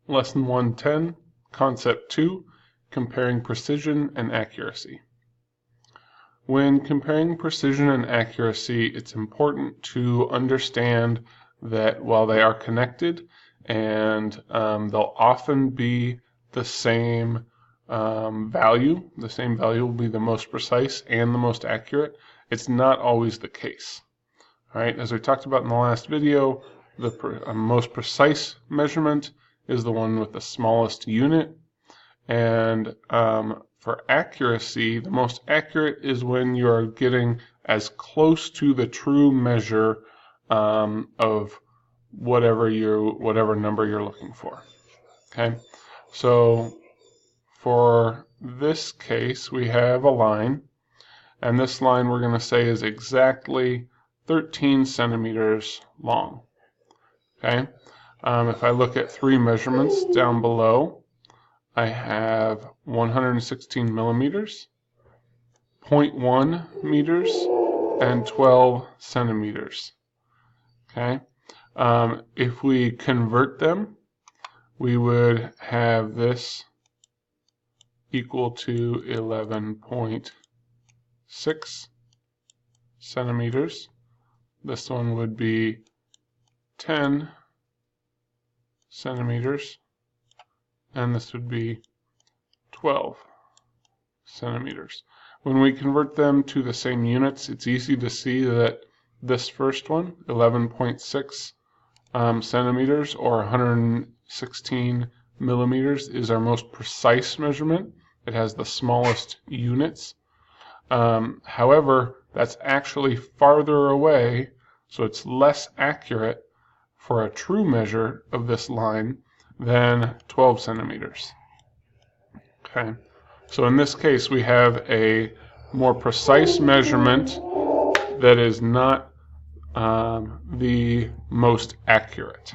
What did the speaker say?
Lesson 110, Concept 2, Comparing Precision and Accuracy. When comparing precision and accuracy, it's important to understand that while they are connected and they'll often be the same value will be the most precise and the most accurate, it's not always the case. All right, as we talked about in the last video, the most precise measurement is the one with the smallest unit, and for accuracy, the most accurate is when you are getting as close to the true measure of whatever number you're looking for. Okay, so for this case, we have a line, and this line we're going to say is exactly 13 centimeters long. Okay, if I look at three measurements down below, I have 116 millimeters, 0.1 meters, and 12 centimeters. Okay, if we convert them, we would have this equal to 11.6 centimeters. This one would be 10 centimeters, and this would be 12 centimeters. When we convert them to the same units, it's easy to see that this first one, 11.6 centimeters or 116 millimeters, is our most precise measurement. It has the smallest units. However, that's actually farther away, so it's less accurate for a true measure of this line than 12 centimeters. Okay, so in this case we have a more precise measurement that is not the most accurate.